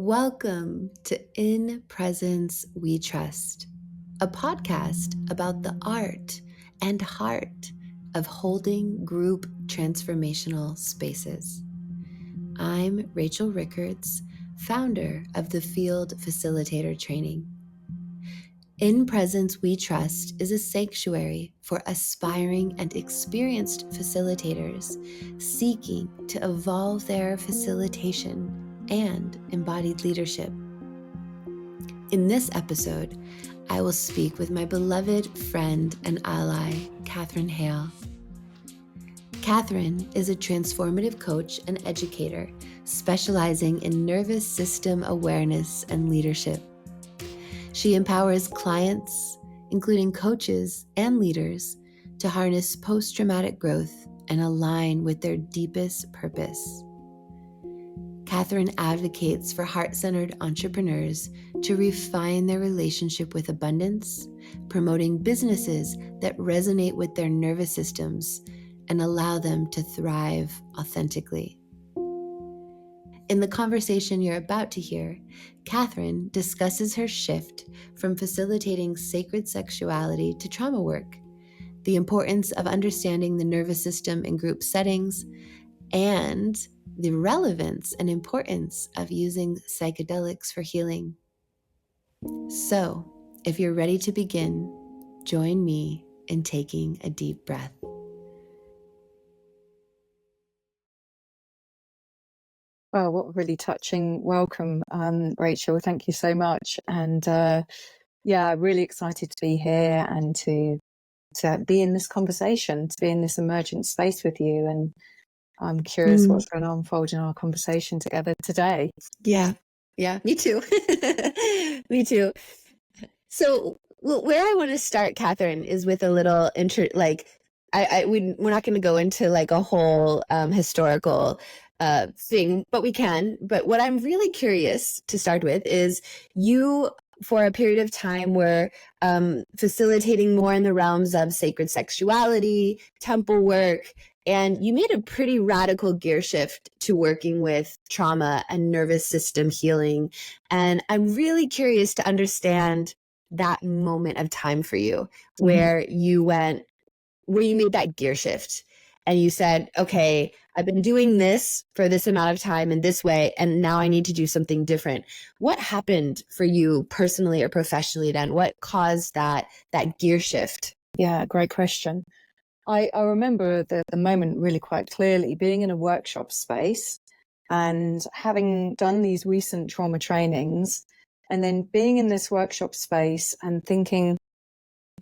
Welcome to In Presence We Trust, a podcast about the art and heart of holding group transformational spaces. I'm Rachel Rickards, founder of the Field Facilitator Training. In Presence We Trust is a sanctuary for aspiring and experienced facilitators seeking to evolve their facilitation and embodied leadership. In this episode, I will speak with my beloved friend and ally, Catherine Hale. Catherine is a transformative coach and educator specializing in nervous system awareness and leadership. She empowers clients, including coaches and leaders, to harness post-traumatic growth and align with their deepest purpose. Catherine advocates for heart-centered entrepreneurs to refine their relationship with abundance, promoting businesses that resonate with their nervous systems and allow them to thrive authentically. In the conversation you're about to hear, Catherine discusses her shift from facilitating sacred sexuality to trauma work, the importance of understanding the nervous system in group settings, and the relevance and importance of using psychedelics for healing. So, if you're ready to begin, join me in taking a deep breath. Well, what a really touching welcome, Rachel. Thank you so much. And really excited to be here and to be in this conversation, to be in this emergent space with you. And I'm curious what's going to unfold in our conversation together today. Yeah, me too. Me too. So where I want to start, Catherine, is with a little we're not going to go into like a whole historical thing, but we can. But what I'm really curious to start with is you, for a period of time, were facilitating more in the realms of sacred sexuality, temple work, and you made a pretty radical gear shift to working with trauma and nervous system healing. And I'm really curious to understand that moment of time for you where you made that gear shift and you said, okay, I've been doing this for this amount of time in this way, and now I need to do something different. What happened for you personally or professionally then? What caused that gear shift? Yeah, great question. I remember the moment really quite clearly, being in a workshop space and having done these recent trauma trainings, and then being in this workshop space and thinking,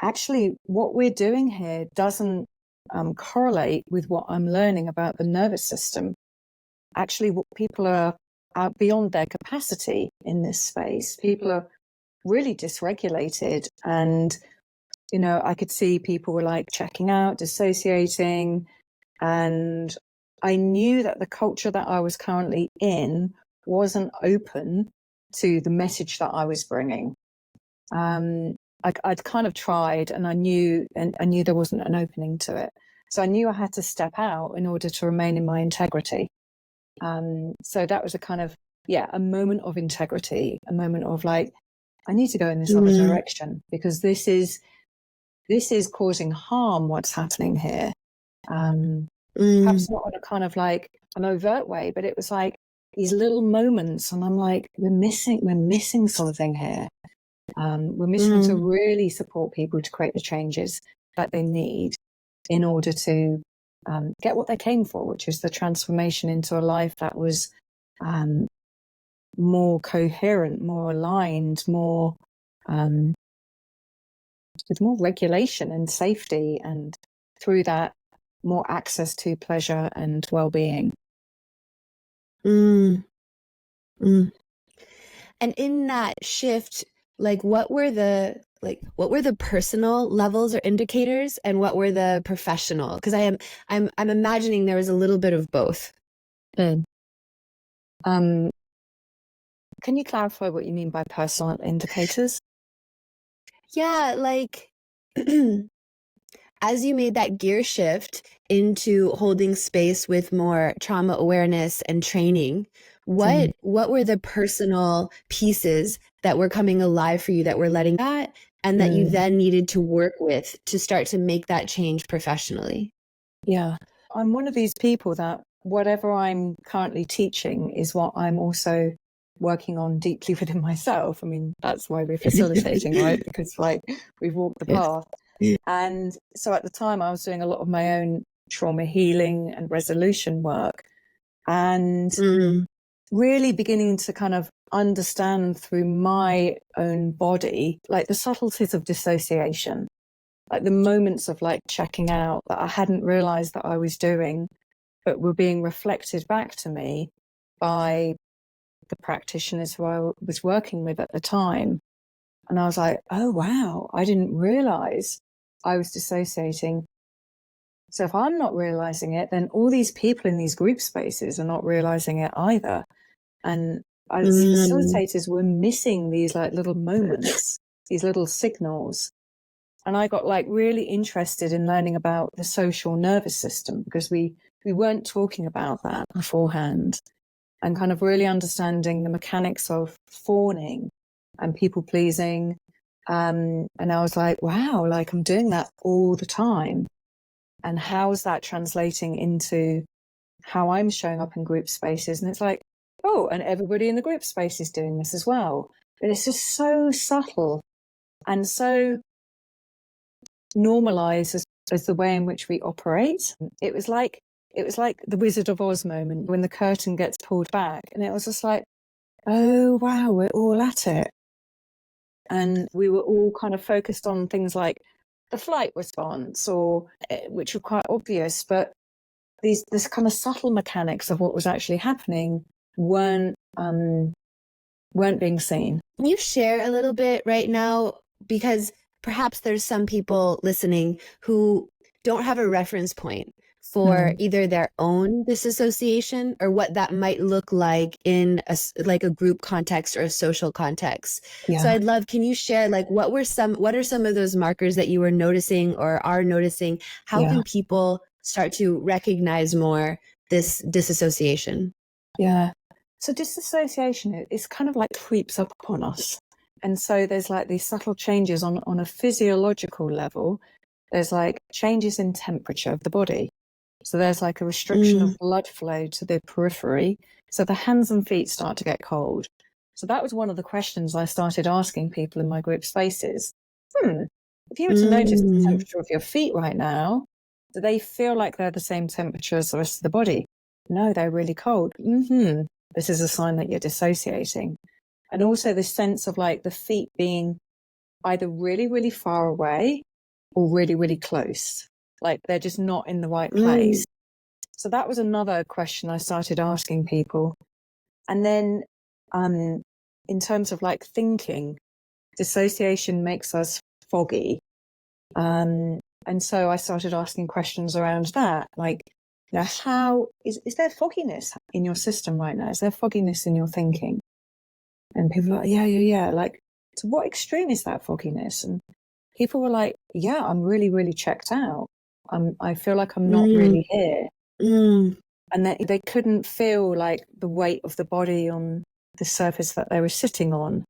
actually, what we're doing here doesn't correlate with what I'm learning about the nervous system. Actually, what people are beyond their capacity in this space. People are really dysregulated, and I could see people were like checking out, dissociating, and I knew that the culture that I was currently in wasn't open to the message that I was bringing. I'd kind of tried, and I knew there wasn't an opening to it. So I knew I had to step out in order to remain in my integrity. So that was a kind of, a moment of integrity, a moment of like, I need to go in this other direction, because this is causing harm, what's happening here. Perhaps not in a kind of like an overt way, but it was like these little moments, and I'm like, we're missing something here. We're missing to really support people to create the changes that they need in order to get what they came for, which is the transformation into a life that was more coherent, more aligned, more with more regulation and safety, and through that, more access to pleasure and well-being. And in that shift, what were the personal levels or indicators, and what were the professional? Because I'm imagining there was a little bit of both. Can you clarify what you mean by personal indicators? Yeah, as you made that gear shift into holding space with more trauma awareness and training, what were the personal pieces that were coming alive for you that were letting that, and that you then needed to work with to start to make that change professionally? Yeah. I'm one of these people that whatever I'm currently teaching is what I'm also working on deeply within myself. I mean, that's why we're facilitating, right? Because like we've walked the path. Yeah. And so at the time I was doing a lot of my own trauma healing and resolution work, and really beginning to kind of understand through my own body, like the subtleties of dissociation, like the moments of like checking out that I hadn't realized that I was doing, but were being reflected back to me by the practitioners who I was working with at the time. And I was like, oh, wow, I didn't realize I was dissociating. So if I'm not realizing it, then all these people in these group spaces are not realizing it either. And as facilitators, we're missing these like little moments, these little signals. And I got like really interested in learning about the social nervous system, because we weren't talking about that beforehand, and kind of really understanding the mechanics of fawning and people pleasing. And I was like, wow, like I'm doing that all the time. And how is that translating into how I'm showing up in group spaces? And it's like, oh, and everybody in the group space is doing this as well. But it's just so subtle and so normalized as the way in which we operate. It was like the Wizard of Oz moment when the curtain gets pulled back, and it was just like, oh wow, we're all at it. And we were all kind of focused on things like the flight response, or which were quite obvious, but this kind of subtle mechanics of what was actually happening weren't being seen. Can you share a little bit right now? Because perhaps there's some people listening who don't have a reference point for either their own disassociation or what that might look like in a group context or a social context. Yeah. So I'd love, can you share like what are some of those markers that you were noticing or are noticing? How can people start to recognize more this disassociation? Yeah. So disassociation is kind of like creeps up upon us. And so there's like these subtle changes on a physiological level. There's like changes in temperature of the body. So there's like a restriction of blood flow to the periphery. So the hands and feet start to get cold. So that was one of the questions I started asking people in my group spaces. If you were to notice the temperature of your feet right now, do they feel like they're the same temperature as the rest of the body? No, they're really cold. This is a sign that you're dissociating. And also the sense of like the feet being either really, really far away or really, really close. Like they're just not in the right place. So that was another question I started asking people. And then in terms of like thinking, dissociation makes us foggy. And so I started asking questions around that, like, how is there fogginess in your system right now? Is there fogginess in your thinking? And people are like, yeah. Like, to what extreme is that fogginess? And people were like, yeah, I'm really, really checked out. I feel like I'm not really here. And they couldn't feel like the weight of the body on the surface that they were sitting on.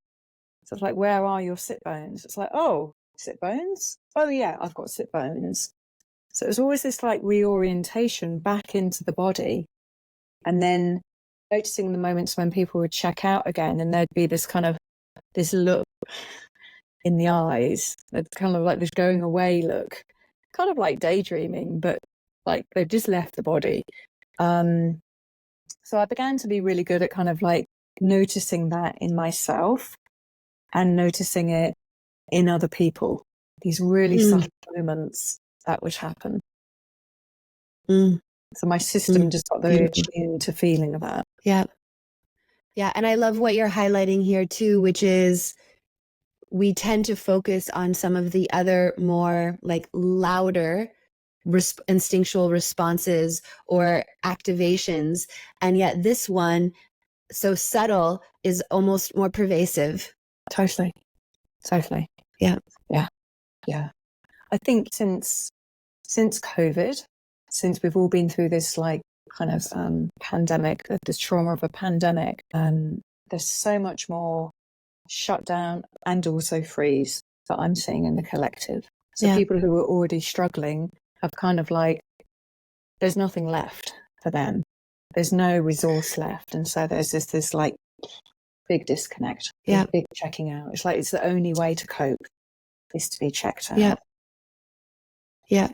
So it's like, where are your sit bones? It's like, oh, sit bones? Oh yeah, I've got sit bones. So it was always this like reorientation back into the body. And then noticing the moments when people would check out again, and there'd be this kind of this look in the eyes. It's kind of like this going away look, kind of like daydreaming, but like they've just left the body. So I began to be really good at kind of like noticing that in myself and noticing it in other people, these really subtle moments that would happen. So my system just got very attuned to feeling that. Yeah. Yeah. And I love what you're highlighting here too, which is we tend to focus on some of the other more like louder instinctual responses or activations. And yet this one, so subtle, is almost more pervasive. Totally. Yeah. I think since COVID, since we've all been through this like kind of pandemic, the trauma of a pandemic, there's so much more shutdown and also freeze that I'm seeing in the collective. So people who are already struggling have kind of like, there's nothing left for them. There's no resource left. And so there's this like big disconnect, big checking out. It's like it's the only way to cope is to be checked out. Yeah.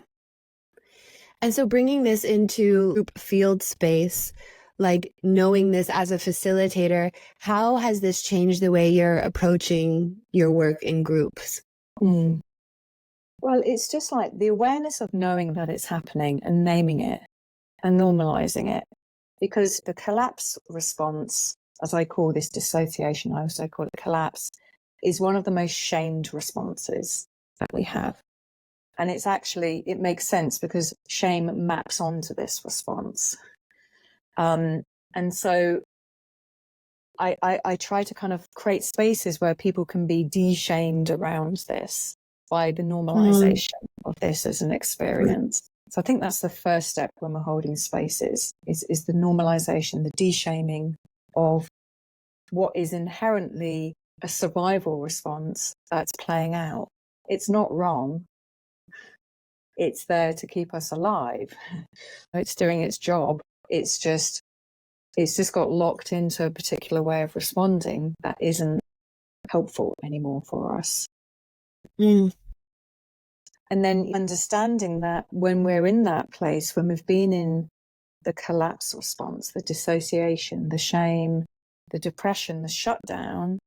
And so bringing this into group field space, like knowing this as a facilitator, how has this changed the way you're approaching your work in groups? Well, it's just like the awareness of knowing that it's happening and naming it and normalizing it. Because the collapse response, as I call this dissociation, I also call it collapse, is one of the most shamed responses that we have. And it's actually, it makes sense because shame maps onto this response. And so I try to kind of create spaces where people can be de-shamed around this by the normalization of this as an experience. So I think that's the first step when we're holding spaces, is the normalization, the de-shaming of what is inherently a survival response that's playing out. It's not wrong. It's there to keep us alive. It's doing its job. It's just got locked into a particular way of responding that isn't helpful anymore for us. And then understanding that when we're in that place, when we've been in the collapse response, the dissociation, the shame, the depression, the shutdown,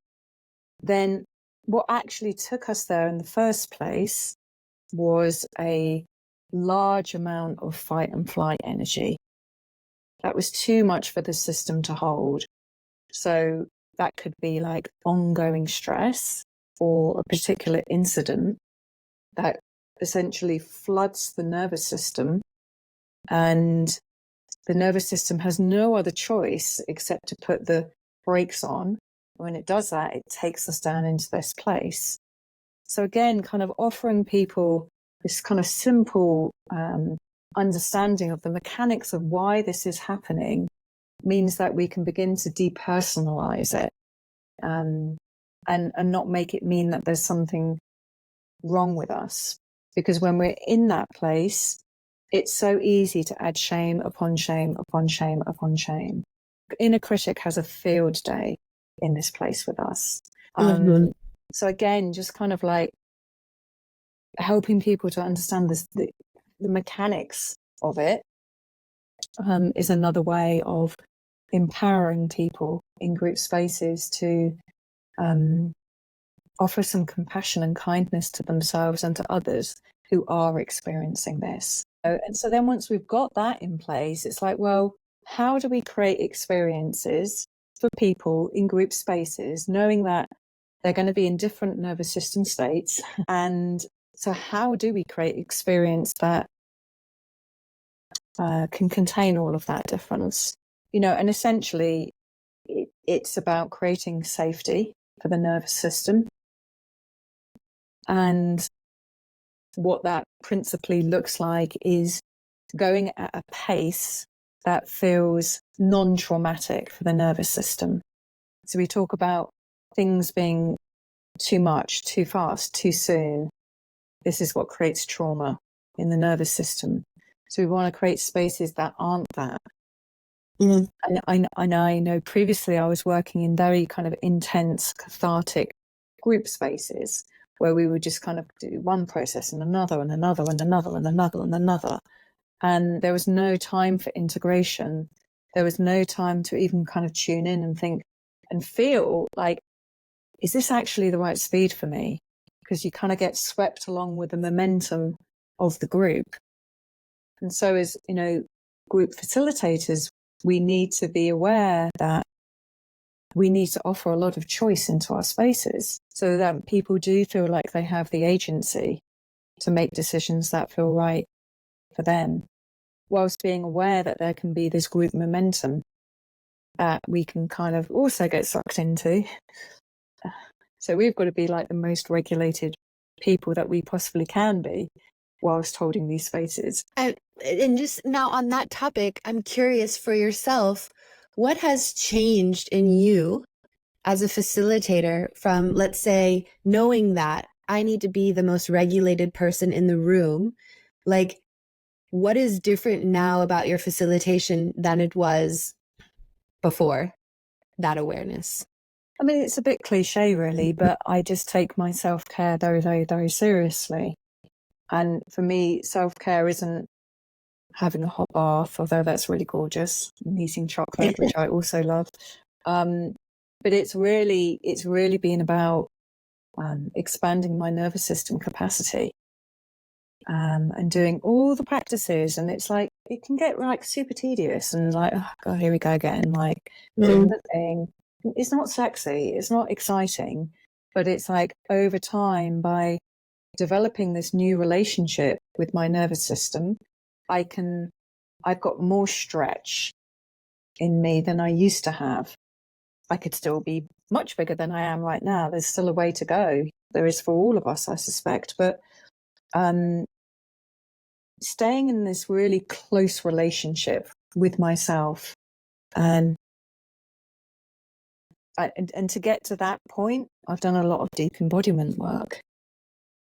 then what actually took us there in the first place was a large amount of fight and flight energy. That was too much for the system to hold. So that could be like ongoing stress or a particular incident that essentially floods the nervous system, and the nervous system has no other choice except to put the brakes on. When it does that, it takes us down into this place. So again, kind of offering people this kind of simple understanding of the mechanics of why this is happening means that we can begin to depersonalize it and not make it mean that there's something wrong with us. Because when we're in that place, it's so easy to add shame upon shame upon shame upon shame. Inner critic has a field day in this place with us. So again, just kind of like helping people to understand this, the mechanics of it is another way of empowering people in group spaces to offer some compassion and kindness to themselves and to others who are experiencing this. And so then once we've got that in place, it's like, well, how do we create experiences for people in group spaces, knowing that they're going to be in different nervous system states? And so how do we create experience that can contain all of that difference? You know, and essentially it's about creating safety for the nervous system. And what that principally looks like is going at a pace that feels non-traumatic for the nervous system. So we talk about things being too much, too fast, too soon. This is what creates trauma in the nervous system. So we want to create spaces that aren't that. And I know previously I was working in very kind of intense, cathartic group spaces where we would just kind of do one process and another and another and another and another and another. And there was no time for integration. There was no time to even kind of tune in and think and feel like, is this actually the right speed for me? Because you kind of get swept along with the momentum of the group. And so as, you know, group facilitators, we need to be aware that we need to offer a lot of choice into our spaces so that people do feel like they have the agency to make decisions that feel right for them, whilst being aware that there can be this group momentum that we can kind of also get sucked into. So we've got to be like the most regulated people that we possibly can be whilst holding these spaces. And just now on that topic, I'm curious for yourself, what has changed in you as a facilitator from, let's say, knowing that I need to be the most regulated person in the room? Like, what is different now about your facilitation than it was before that awareness? I mean, it's a bit cliche, really, but I just take my self-care very, very, very seriously. And for me, self-care isn't having a hot bath, although that's really gorgeous, and eating chocolate, which I also love. But it's really been about expanding my nervous system capacity, and doing all the practices. And it's like, it can get like super tedious and like, oh God, here we go again, like doing the thing. It's not sexy, it's not exciting, but it's like over time, by developing this new relationship with my nervous system, I've got more stretch in me than I used to have. I could still be much bigger than I am right now. There's still a way to go. There is for all of us, I suspect. But staying in this really close relationship with myself, and to get to that point, I've done a lot of deep embodiment work.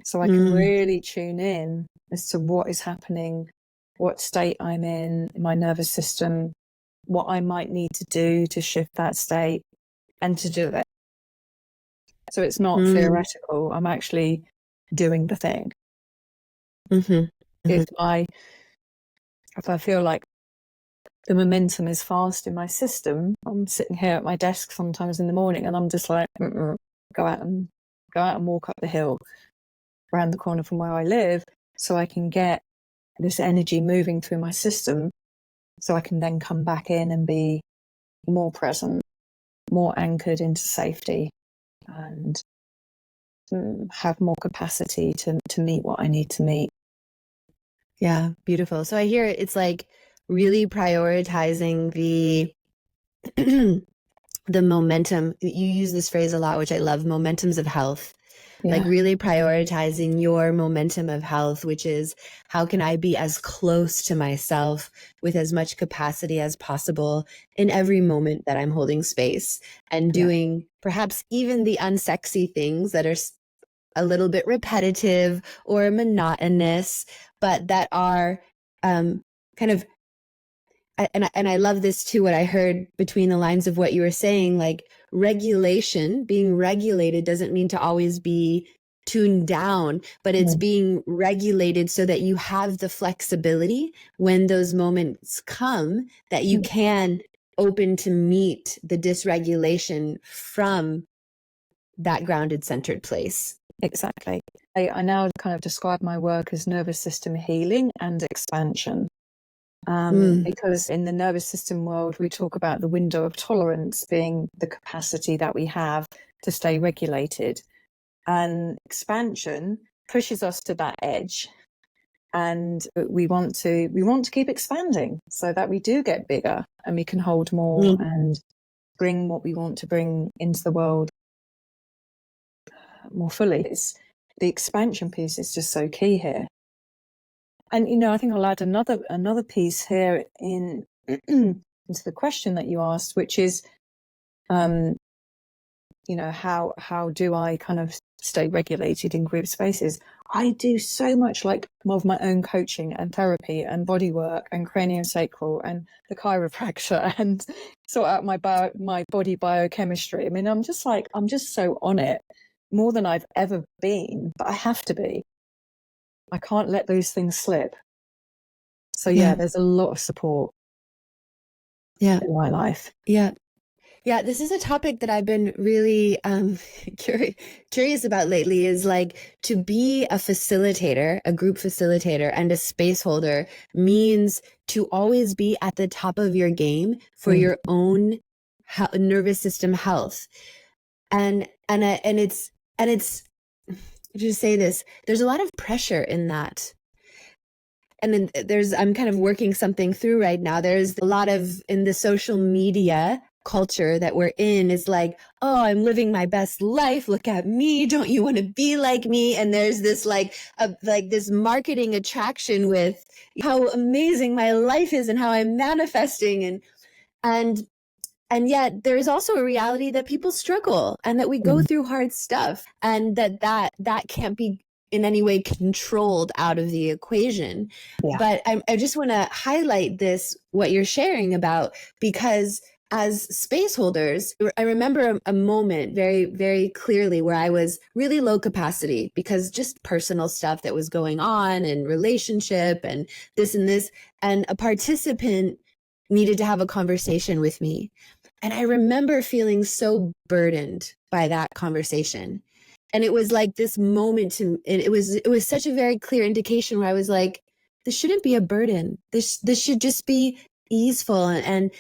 So I can really tune in as to what is happening, what state I'm in my nervous system, what I might need to do to shift that state, and to do it. So it's not theoretical. I'm actually doing the thing. If I feel like the momentum is fast in my system, I'm sitting here at my desk sometimes in the morning, and I'm just like, go out and walk up the hill around the corner from where I live, so I can get this energy moving through my system, so I can then come back in and be more present, more anchored into safety, and have more capacity to meet what I need to meet. Yeah, beautiful. So I hear it's like really prioritizing the the momentum. You use this phrase a lot, which I love, momentums of health. Yeah. Like really prioritizing your momentum of health, which is how can I be as close to myself with as much capacity as possible in every moment that I'm holding space, and doing perhaps even the unsexy things that are a little bit repetitive or monotonous, but that are kind of, and I love this too, what I heard between the lines of what you were saying, like regulation, being regulated doesn't mean to always be tuned down, but it's being regulated so that you have the flexibility when those moments come, that you can open to meet the dysregulation from that grounded, centered place. Exactly. I now kind of describe my work as nervous system healing and expansion. Because in the nervous system world, we talk about the window of tolerance being the capacity that we have to stay regulated. And expansion pushes us to that edge. And we want to keep expanding so that we do get bigger and we can hold more and bring what we want to bring into the world more fully. The expansion piece is just so key here. And, I think I'll add another piece here into the question that you asked, which is, how do I kind of stay regulated in group spaces? I do so much like more of my own coaching and therapy and body work and craniosacral and the chiropractor and sort out my body biochemistry. I mean, I'm just so on it, more than I've ever been, but I have to be. I can't let those things slip. So there's a lot of support in my life. Yeah, this is a topic that I've been really curious about lately, is like, to be a facilitator, a group facilitator and a space holder means to always be at the top of your game for your own nervous system health. And it's just say this, there's a lot of pressure in that. And then I'm kind of working something through right now. There's a lot of, in the social media, culture that we're in is like, oh, I'm living my best life. Look at me. Don't you want to be like me? And there's this like this marketing attraction with how amazing my life is and how I'm manifesting. And and yet there's also a reality that people struggle and that we go through hard stuff, and that can't be in any way controlled out of the equation. Yeah. But I just want to highlight this, what you're sharing about, because as space holders, I remember a moment very, very clearly where I was really low capacity because just personal stuff that was going on and relationship and this, and a participant needed to have a conversation with me. And I remember feeling so burdened by that conversation. And it was like this moment to, it was such a very clear indication where I was like, this shouldn't be a burden. This should just be easeful. And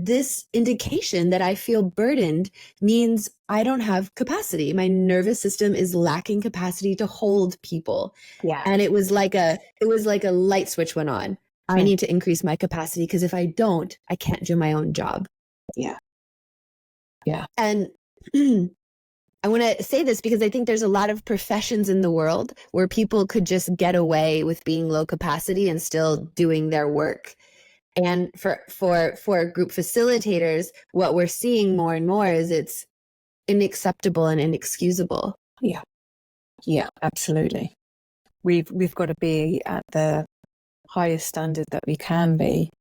this indication that I feel burdened means I don't have capacity. My nervous system is lacking capacity to hold people. Yeah. And it was like a light switch went on. I need to increase my capacity, because if I don't, I can't do my own job. Yeah. Yeah. And I want to say this because I think there's a lot of professions in the world where people could just get away with being low capacity and still doing their work. And for group facilitators, what we're seeing more and more is it's unacceptable and inexcusable. Yeah. Yeah, absolutely. We've got to be at the highest standard that we can be.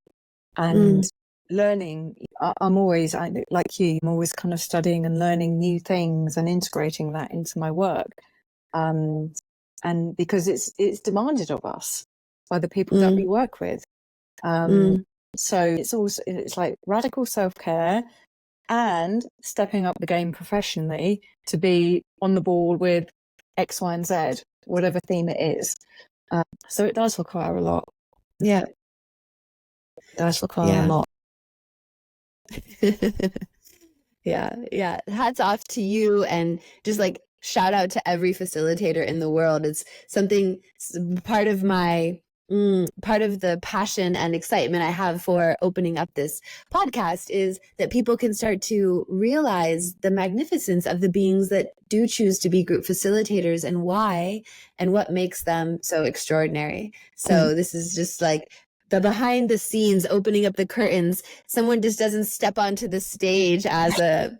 And learning, I'm always, like you, I'm always kind of studying and learning new things and integrating that into my work. And because it's demanded of us by the people that we work with. So it's like radical self-care and stepping up the game professionally to be on the ball with X, Y, and Z, whatever theme it is. So it does require a lot. Yeah. It does require a lot. Yeah. Hats off to you, and just like shout out to every facilitator in the world. It's something, part of the passion and excitement I have for opening up this podcast is that people can start to realize the magnificence of the beings that do choose to be group facilitators and why, and what makes them so extraordinary. So this is just like the behind the scenes, opening up the curtains. Someone just doesn't step onto the stage as a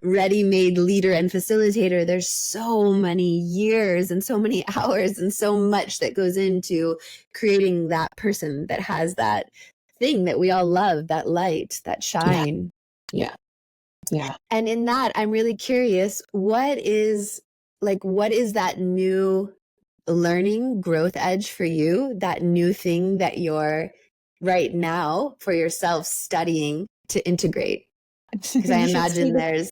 ready-made leader and facilitator. There's so many years and so many hours and so much that goes into creating that person that has that thing that we all love, that light, that shine. Yeah. And in that, I'm really curious, what is that new learning growth edge for you, that new thing that you're right now for yourself studying to integrate? Because I imagine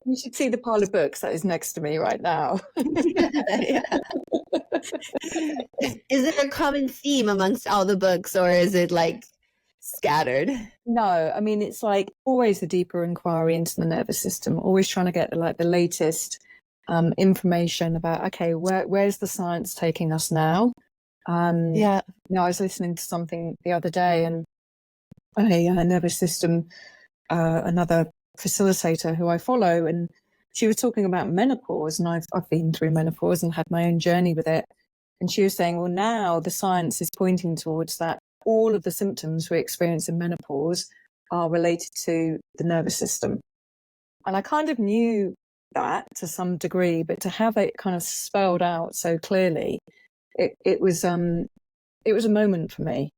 you should see the pile of books that is next to me right now. Yeah. Is there a common theme amongst all the books, or is it like scattered? No, I mean, it's like always the deeper inquiry into the nervous system, always trying to get like the latest information about, okay, where's the science taking us now? I was listening to something the other day, and a nervous system, another facilitator who I follow, and she was talking about menopause, and I've been through menopause and had my own journey with it. And she was saying, well, now the science is pointing towards that all of the symptoms we experience in menopause are related to the nervous system. And I kind of knew that to some degree, but to have it kind of spelled out so clearly, it was a moment for me.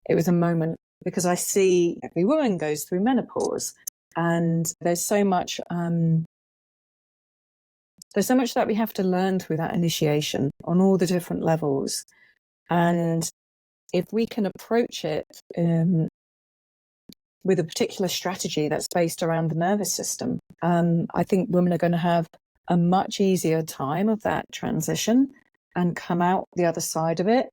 It was a moment because I see every woman goes through menopause, and there's so much that we have to learn through that initiation on all the different levels. And if we can approach it with a particular strategy that's based around the nervous system, I think women are going to have a much easier time of that transition and come out the other side of it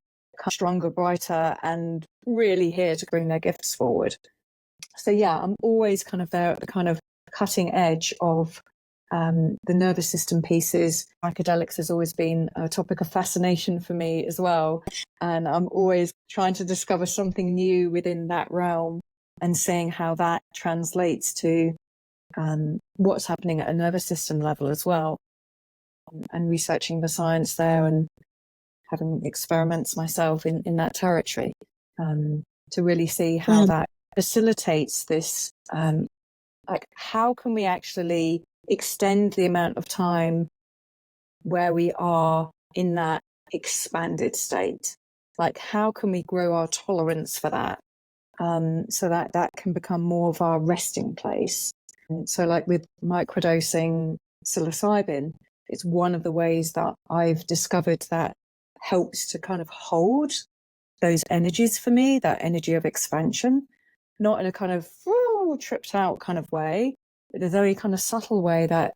stronger, brighter, and really here to bring their gifts forward. So yeah, I'm always kind of there at the kind of cutting edge of the nervous system pieces. Psychedelics has always been a topic of fascination for me as well. And I'm always trying to discover something new within that realm and seeing how that translates to what's happening at a nervous system level as well, and researching the science there and having experiments myself in that territory, to really see how that facilitates this. Like, how can we actually extend the amount of time where we are in that expanded state? Like, how can we grow our tolerance for that, so that that can become more of our resting place? And so, like with microdosing psilocybin, it's one of the ways that I've discovered that helps to kind of hold those energies for me, that energy of expansion, not in a kind of tripped out kind of way, but a very kind of subtle way that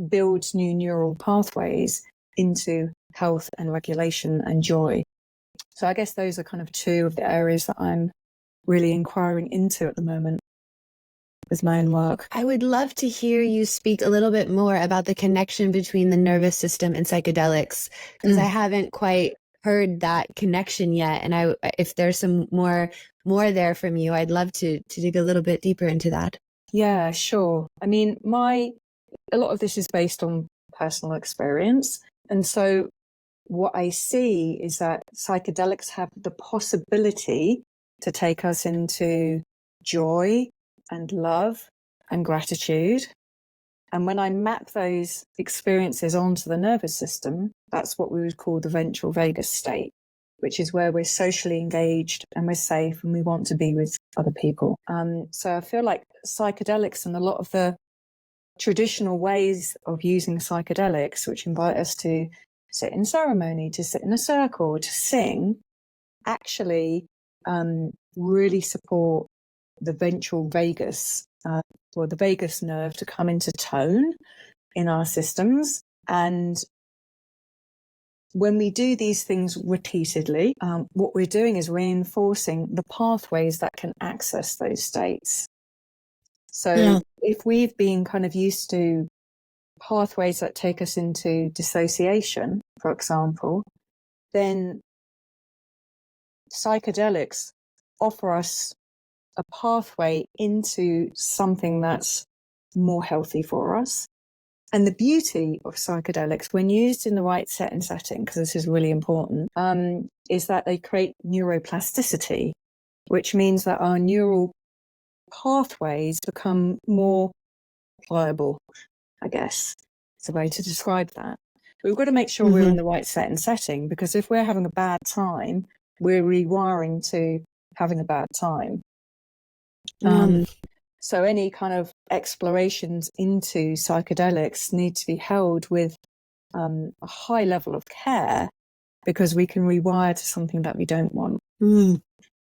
builds new neural pathways into health and regulation and joy. So I guess those are kind of two of the areas that I'm really inquiring into at the moment with my own work. I would love to hear you speak a little bit more about the connection between the nervous system and psychedelics, because I haven't quite heard that connection yet. And if there's some more there from you, I'd love to dig a little bit deeper into that. Yeah, sure. I mean, a lot of this is based on personal experience. And so what I see is that psychedelics have the possibility to take us into joy and love and gratitude. And when I map those experiences onto the nervous system, that's what we would call the ventral vagus state, which is where we're socially engaged and we're safe and we want to be with other people. So I feel like psychedelics and a lot of the traditional ways of using psychedelics, which invite us to sit in ceremony, to sit in a circle, to sing, actually really support the ventral vagus, or the vagus nerve, to come into tone in our systems. And when we do these things repeatedly, what we're doing is reinforcing the pathways that can access those states. So if we've been kind of used to pathways that take us into dissociation, for example, then psychedelics offer us a pathway into something that's more healthy for us. And the beauty of psychedelics, when used in the right set and setting, because this is really important, is that they create neuroplasticity, which means that our neural pathways become more pliable, I guess. It's a way to describe that. But we've got to make sure we're in the right set and setting, because if we're having a bad time, we're rewiring to having a bad time. So any kind of explorations into psychedelics need to be held with a high level of care, because we can rewire to something that we don't want.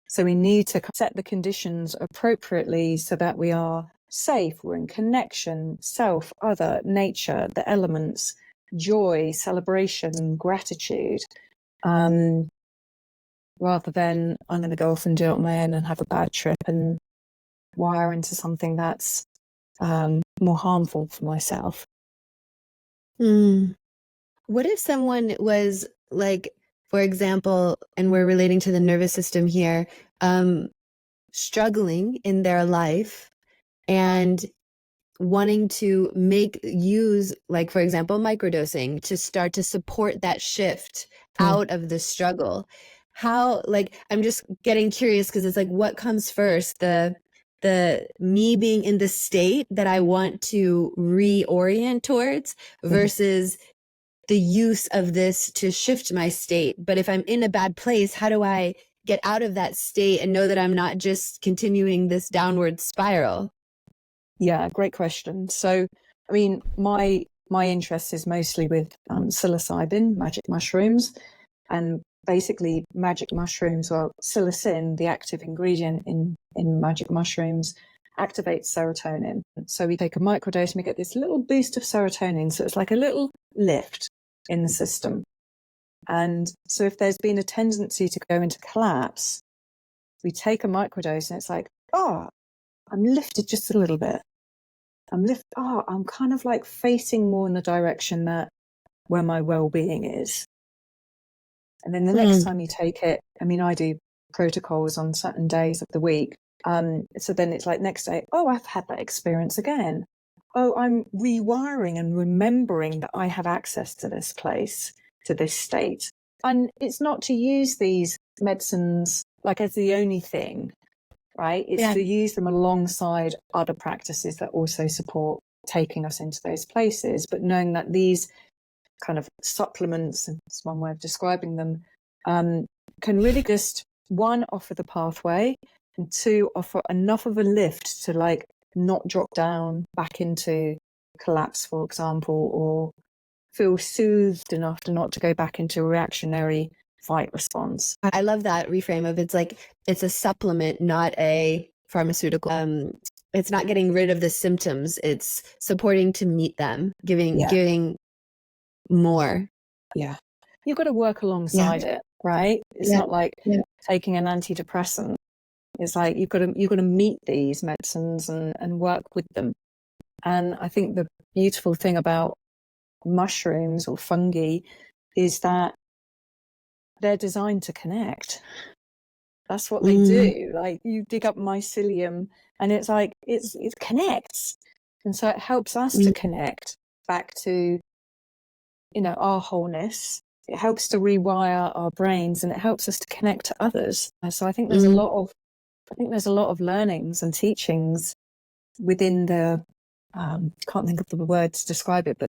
So we need to set the conditions appropriately so that we are safe, we're in connection, self, other, nature, the elements, joy, celebration, gratitude, rather than I'm going to go off and do it on my own and have a bad trip and wire into something that's more harmful for myself. What if someone was, like, for example, and we're relating to the nervous system here, struggling in their life and wanting to use, like, for example, microdosing to start to support that shift out of the struggle? How, like, I'm just getting curious, because it's like, what comes first? The me being in the state that I want to reorient towards versus the use of this to shift my state. But if I'm in a bad place, how do I get out of that state and know that I'm not just continuing this downward spiral? Yeah, great question. So, I mean, my interest is mostly with psilocybin, magic mushrooms, and basically magic mushrooms, or psilocin, the active ingredient in magic mushrooms, activates serotonin. So we take a microdose and we get this little boost of serotonin. So it's like a little lift in the system. And so if there's been a tendency to go into collapse, we take a microdose and it's like, oh, I'm lifted just a little bit. I'm kind of like facing more in the direction that where my well-being is. And then the next time you take it, I mean, I do protocols on certain days of the week. So then it's like next day, oh, I've had that experience again. Oh, I'm rewiring and remembering that I have access to this place, to this state. And it's not to use these medicines like as the only thing, right? It's to use them alongside other practices that also support taking us into those places, but knowing that these kind of supplements, and it's one way of describing them, can really just, one, offer the pathway, and two, offer enough of a lift to like not drop down back into collapse, for example, or feel soothed enough to not to go back into a reactionary fight response. I love that reframe of it's like it's a supplement, not a pharmaceutical. It's not getting rid of the symptoms. It's supporting to meet them, giving more. Yeah. You've got to work alongside it, right? It's not like taking an antidepressant. It's like you've got to meet these medicines and work with them. And I think the beautiful thing about mushrooms or fungi is that they're designed to connect. That's what they do. Like you dig up mycelium and it's like it connects. And so it helps us to connect back to, you know, our wholeness. It helps to rewire our brains and it helps us to connect to others. So I think there's a lot of learnings and teachings within the can't think of the word to describe it, but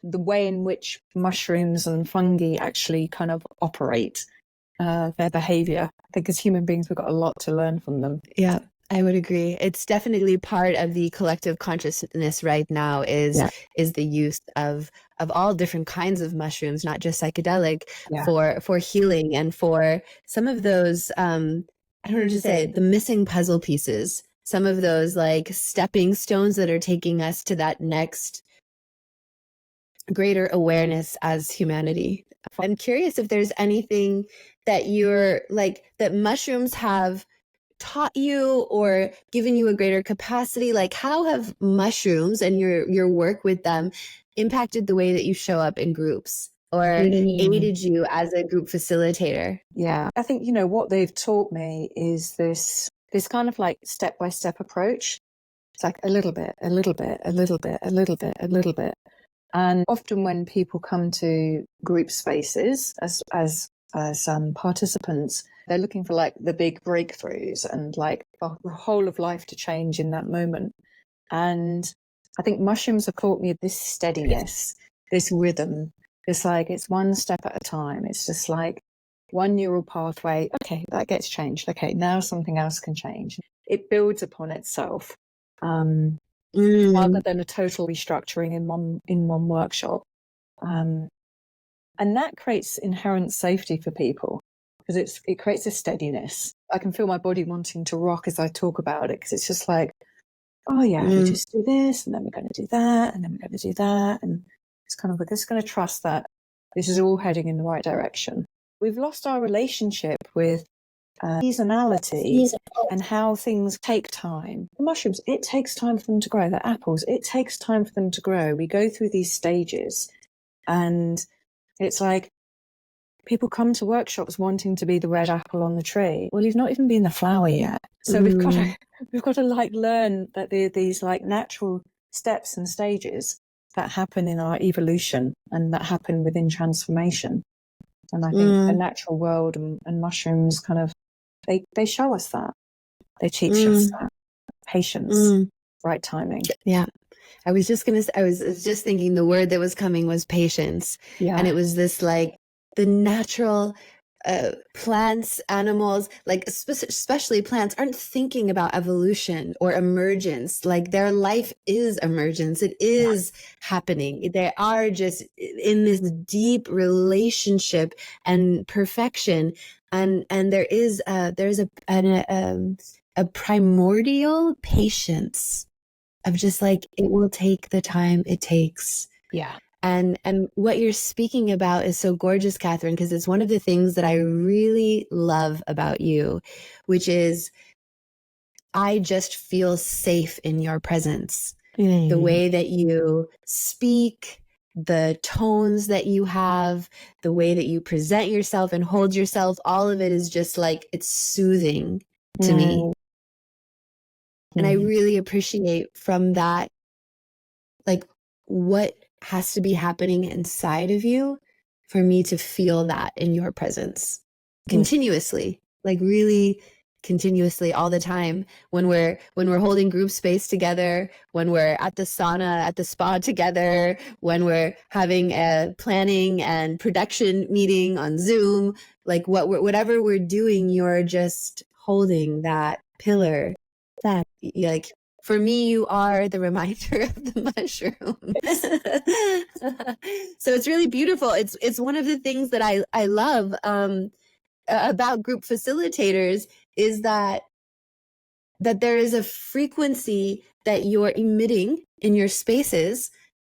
the way in which mushrooms and fungi actually kind of operate their behavior. I think as human beings, we've got a lot to learn from them. Yeah, I would agree. It's definitely part of the collective consciousness right now is the use of all different kinds of mushrooms, not just psychedelic, for healing and for some of those, I don't know to say, the missing puzzle pieces, some of those like stepping stones that are taking us to that next greater awareness as humanity. I'm curious if there's anything that you're like that mushrooms have taught you or given you a greater capacity. Like how have mushrooms and your work with them impacted the way that you show up in groups or aided you as a group facilitator? Yeah, I think, you know, what they've taught me is this kind of like step-by-step approach. It's like a little bit, a little bit, a little bit, a little bit, a little bit. And often when people come to group spaces as participants, they're looking for like the big breakthroughs and like the whole of life to change in that moment. And I think mushrooms have taught me this steadiness, this rhythm. It's like it's one step at a time. It's just like one neural pathway. Okay, that gets changed. Okay, now something else can change. It builds upon itself. Rather than a total restructuring in one workshop. And that creates inherent safety for people because it creates a steadiness. I can feel my body wanting to rock as I talk about it because it's just like, oh yeah, we just do this and then we're going to do that and then we're going to do that. And it's kind of, we're just going to trust that this is all heading in the right direction. We've lost our relationship with seasonality and how things take time. The mushrooms, it takes time for them to grow. The apples, it takes time for them to grow. We go through these stages and it's like people come to workshops wanting to be the red apple on the tree. Well, you've not even been the flower yet. So we've got to like learn that there are these like natural steps and stages that happen in our evolution and that happen within transformation. And I think the natural world and mushrooms kind of they show us that. They teach us that. Patience, right timing. Yeah. I was just thinking the word that was coming was patience. Yeah. And it was this like the natural plants, animals, like especially plants aren't thinking about evolution or emergence. Like their life is emergence. It is happening. They are just in this deep relationship and perfection. And there's a primordial patience of just like, it will take the time it takes. Yeah. And what you're speaking about is so gorgeous, Catherine, because it's one of the things that I really love about you, which is I just feel safe in your presence. The way that you speak, the tones that you have, the way that you present yourself and hold yourself, all of it is just like, it's soothing to me. And I really appreciate from that, like, what has to be happening inside of you for me to feel that in your presence continuously, like really continuously all the time, when we're holding group space together, when we're at the sauna at the spa together, when we're having a planning and production meeting on Zoom, like whatever we're doing, you're just holding that pillar that, like, for me, you are the reminder of the mushrooms. So it's really beautiful. It's one of the things that I love about group facilitators, is that there is a frequency that you're emitting in your spaces,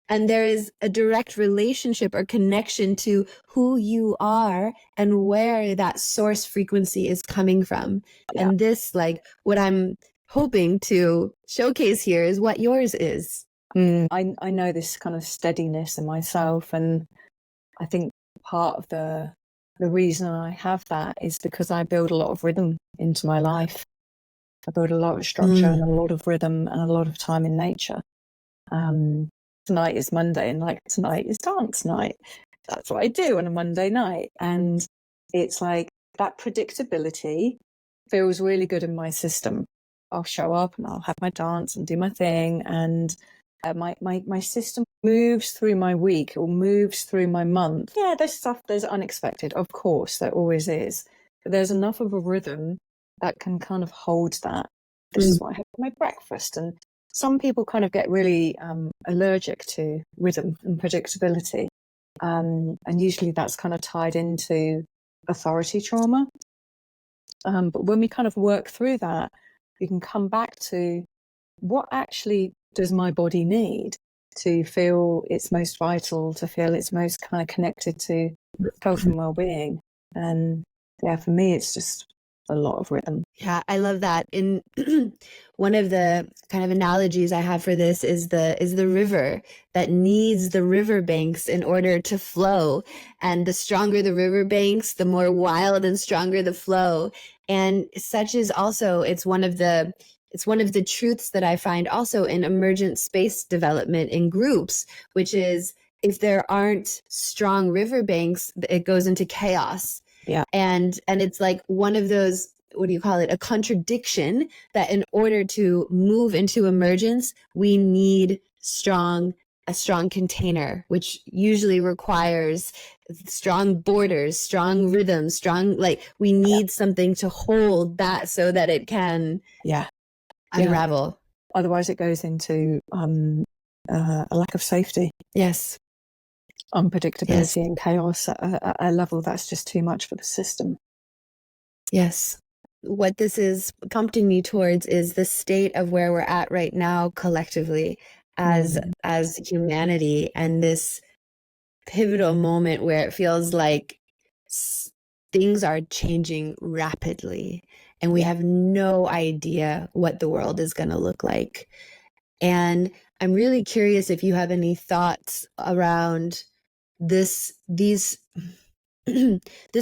and there is a direct relationship or connection to who you are and where that source frequency is coming from. Yeah. And this, like, what I'm hoping to showcase here is what yours is. I know this kind of steadiness in myself, and I think part of the reason I have that is because I build a lot of rhythm into my life. I build a lot of structure and a lot of rhythm and a lot of time in nature. Tonight is Monday, and like, tonight is dance night. That's what I do on a Monday night. And it's like that predictability feels really good in my system. I'll show up and I'll have my dance and do my thing. And my system moves through my week or moves through my month. Yeah, there's unexpected. Of course, there always is. But there's enough of a rhythm that can kind of hold that. This is what I have for my breakfast. And some people kind of get really allergic to rhythm and predictability. And usually that's kind of tied into authority trauma. But when we kind of work through that, we can come back to what actually does my body need to feel its most vital, to feel its most kind of connected to health and well-being. And yeah, for me, it's just a lot of rhythm. Yeah, I love that. In one of the kind of analogies I have for this is the river that needs the riverbanks in order to flow. And the stronger the riverbanks, the more wild and stronger the flow. And such is also, it's one of the truths that I find also in emergent space development in groups, which is, if there aren't strong riverbanks, it goes into chaos. Yeah. And it's like one of those, what do you call it? A contradiction, that in order to move into emergence, we need a strong container, which usually requires strong borders, strong rhythms, we need something to hold that so that it can unravel. Otherwise it goes into a lack of safety. Yes. Unpredictability and chaos at a level that's just too much for the system. Yes. What this is prompting me towards is the state of where we're at right now collectively as humanity, and this pivotal moment where it feels like things are changing rapidly and we have no idea what the world is going to look like. And I'm really curious if you have any thoughts around this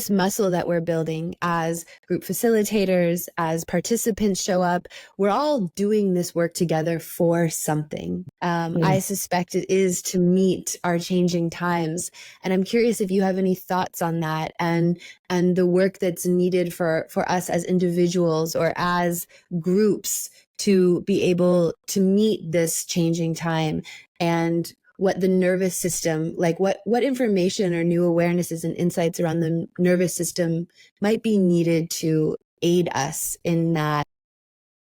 muscle that we're building as group facilitators, as participants show up. We're all doing this work together for something. I suspect it is to meet our changing times. And I'm curious if you have any thoughts on that, and the work that's needed for us as individuals or as groups to be able to meet this changing time, and what the nervous system, like what information or new awarenesses and insights around the nervous system might be needed to aid us in that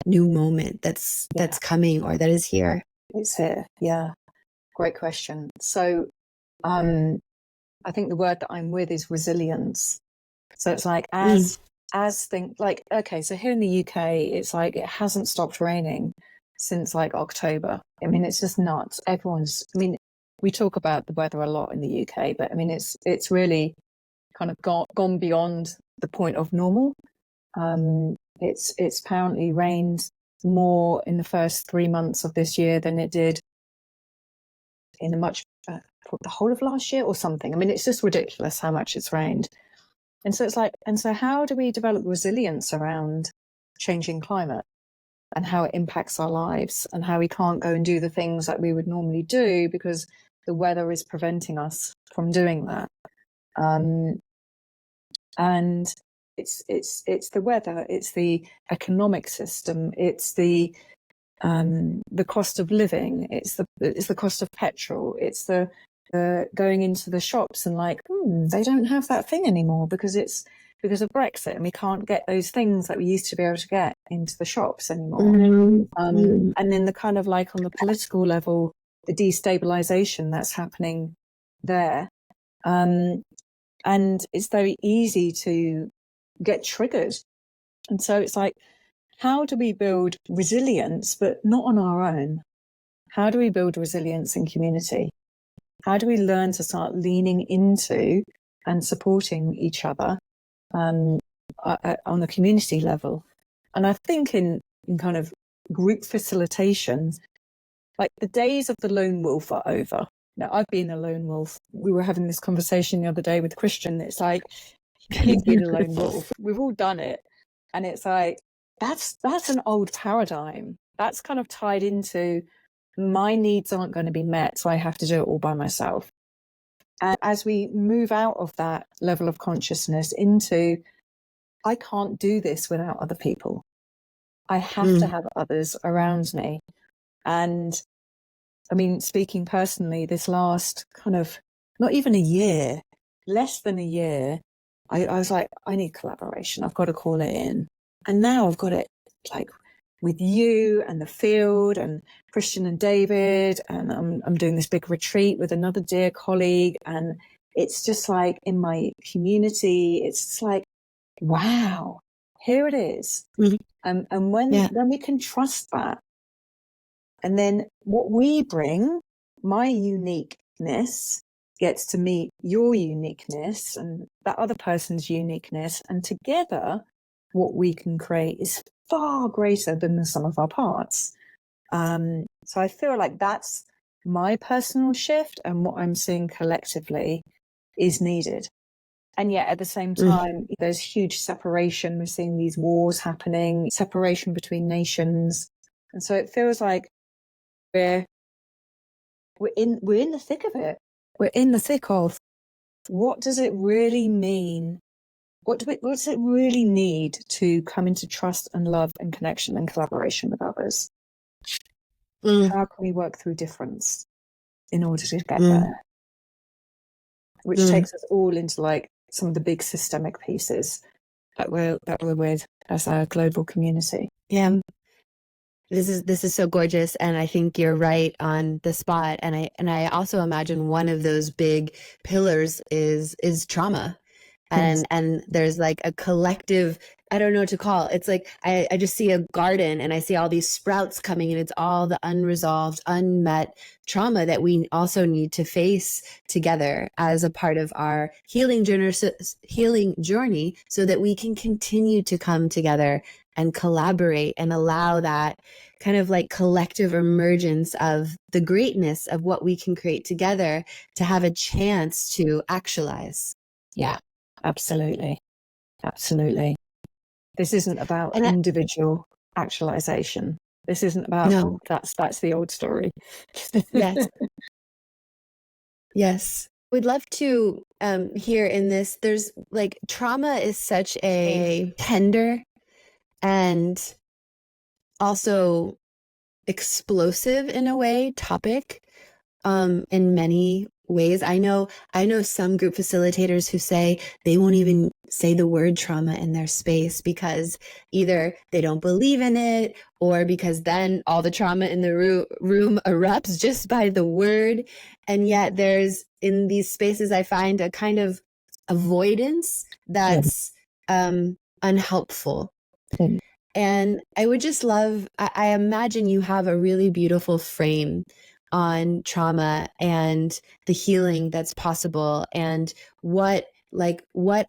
new moment that's coming, or that is here. It's here. Yeah. Great question. So I think the word that I'm with is resilience. So it's like as things like, okay, so here in the UK, it's like it hasn't stopped raining since like October. I mean, it's just nuts. We talk about the weather a lot in the UK, but I mean, it's really kind of gone beyond the point of normal. It's apparently rained more in the first 3 months of this year than it did in the whole of last year or something. I mean, it's just ridiculous how much it's rained. And so it's like, and so how do we develop resilience around changing climate? and how it impacts our lives, and how we can't go and do the things that we would normally do because the weather is preventing us from doing that. And it's the weather, it's the economic system, it's the cost of living, it's the cost of petrol, it's the going into the shops and like, they don't have that thing anymore because of Brexit, and we can't get those things that we used to be able to get into the shops anymore. And then the kind of like on the political level, the destabilization that's happening there. And it's very easy to get triggered. And so it's like, how do we build resilience, but not on our own? How do we build resilience in community? How do we learn to start leaning into and supporting each other on the community level? And I think in kind of group facilitation, like the days of the lone wolf are over. Now, I've been a lone wolf. We were having this conversation the other day with Christian. It's like, he's been a lone wolf. We've all done it. And it's like, that's an old paradigm. That's kind of tied into my needs aren't going to be met, so I have to do it all by myself. And as we move out of that level of consciousness into, I can't do this without other people. I have to have others around me. And I mean, speaking personally, this last kind of, not even a year, less than a year, I was like, I need collaboration. I've got to call it in. And now I've got it like with you and the field and Christian and David. And I'm doing this big retreat with another dear colleague. And it's just like in my community, it's just like, wow, here it is. And when we can trust that, and then what we bring, my uniqueness, gets to meet your uniqueness and that other person's uniqueness. And together, what we can create is far greater than the sum of our parts. So I feel like that's my personal shift, and what I'm seeing collectively is needed. And yet at the same time, there's huge separation. We're seeing these wars happening, separation between nations. And so it feels like we're in the thick of it. We're in the thick of, what does it really mean? What does it really need to come into trust and love and connection and collaboration with others? How can we work through difference in order to get there? Which takes us all into like some of the big systemic pieces that we're with as a global community. Yeah. This is so gorgeous, and I think you're right on the spot. And I also imagine one of those big pillars is trauma. And there's like a collective, I don't know what to call it. It's like I just see a garden and I see all these sprouts coming, and it's all the unresolved, unmet trauma that we also need to face together as a part of our healing journey, so that we can continue to come together and collaborate and allow that kind of like collective emergence of the greatness of what we can create together to have a chance to actualize. Yeah, absolutely. Absolutely. This isn't about individual actualization. This isn't about, no. That's the old story. Yes. Yes. We'd love to hear in this, there's like, trauma is such a tender and also explosive in a way topic in many ways. I know some group facilitators who say they won't even say the word trauma in their space because either they don't believe in it, or because then all the trauma in the room erupts just by the word. And yet there's, in these spaces, I find a kind of avoidance that's unhelpful. And I would just love, I imagine you have a really beautiful frame on trauma and the healing that's possible, and what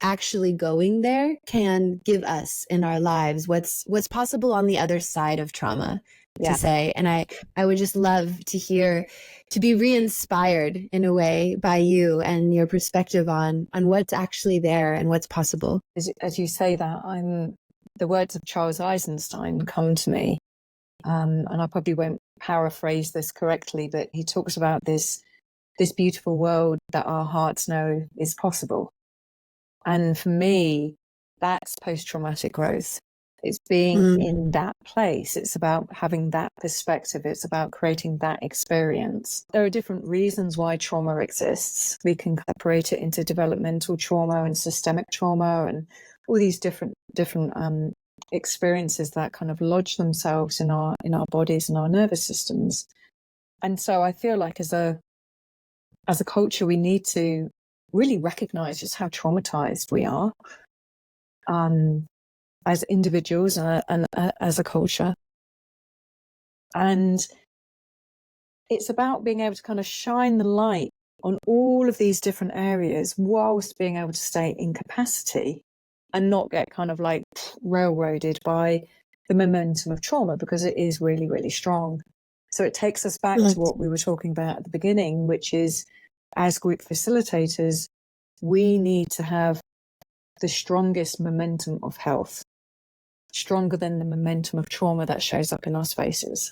actually going there can give us in our lives, what's possible on the other side of trauma, to say. And I would just love to hear, to be re-inspired in a way by you and your perspective on what's actually there and what's possible. As you say that, the words of Charles Eisenstein come to me. And I probably won't paraphrase this correctly, but he talks about this beautiful world that our hearts know is possible. And for me, that's post-traumatic growth. It's being in that place. It's about having that perspective. It's about creating that experience. There are different reasons why trauma exists. We can separate it into developmental trauma and systemic trauma and all these different experiences that kind of lodge themselves in our bodies and our nervous systems. And so I feel like as a culture, we need to really recognize just how traumatized we are as individuals and as a culture. And it's about being able to kind of shine the light on all of these different areas whilst being able to stay in capacity and not get kind of like railroaded by the momentum of trauma, because it is really, really strong. So it takes us back to what we were talking about at the beginning, which is, as group facilitators, we need to have the strongest momentum of health, stronger than the momentum of trauma that shows up in our spaces,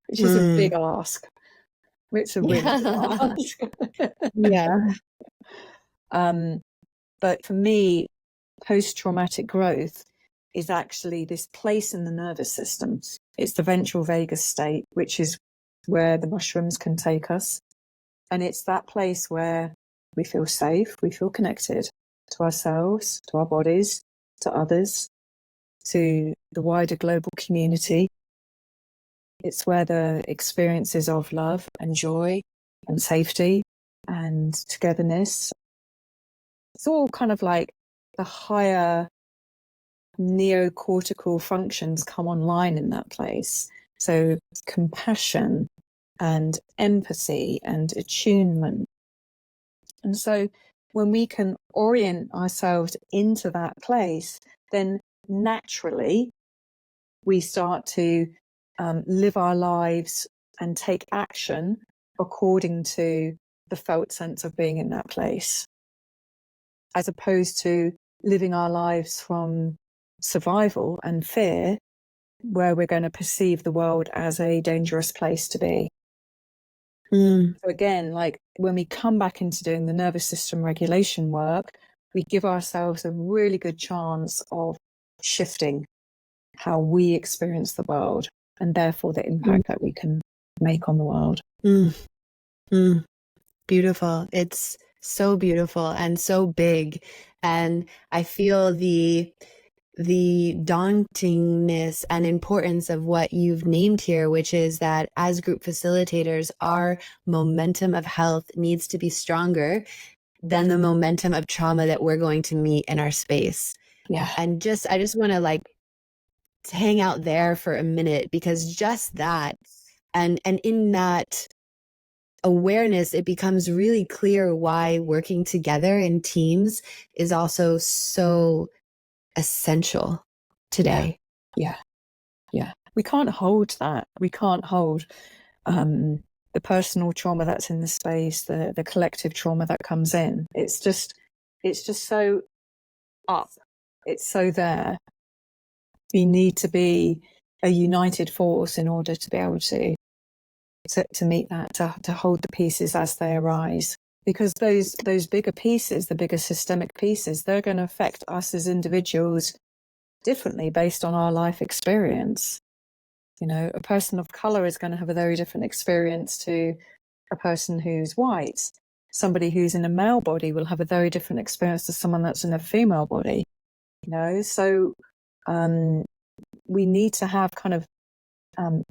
which is a big ask. It's a really big ask. Yeah. But for me, post-traumatic growth is actually this place in the nervous system. It's the ventral vagus state, which is where the mushrooms can take us. And it's that place where we feel safe, we feel connected to ourselves, to our bodies, to others, to the wider global community. It's where the experiences of love and joy and safety and togetherness, it's all kind of like the higher neocortical functions come online in that place. So compassion and empathy and attunement. And so when we can orient ourselves into that place, then naturally we start to live our lives and take action according to the felt sense of being in that place, as opposed to living our lives from survival and fear, where we're going to perceive the world as a dangerous place to be. So again, like when we come back into doing the nervous system regulation work, we give ourselves a really good chance of shifting how we experience the world and therefore the impact that we can make on the world. Beautiful. It's so beautiful and so big. And I feel the dauntingness and importance of what you've named here, which is that as group facilitators, our momentum of health needs to be stronger than the momentum of trauma that we're going to meet in our space. Yeah. And I just want to like hang out there for a minute, because just that, and in that awareness, it becomes really clear why working together in teams is also so essential today. Yeah. We can't hold that. We can't hold the personal trauma that's in the space, the collective trauma that comes in. It's just so up. It's so there. We need to be a united force in order to be able to meet that, to hold the pieces as they arise. Because those bigger pieces, the bigger systemic pieces, they're going to affect us as individuals differently based on our life experience. You know, a person of color is going to have a very different experience to a person who's white. Somebody who's in a male body will have a very different experience to someone that's in a female body. You know, so we need to have kind of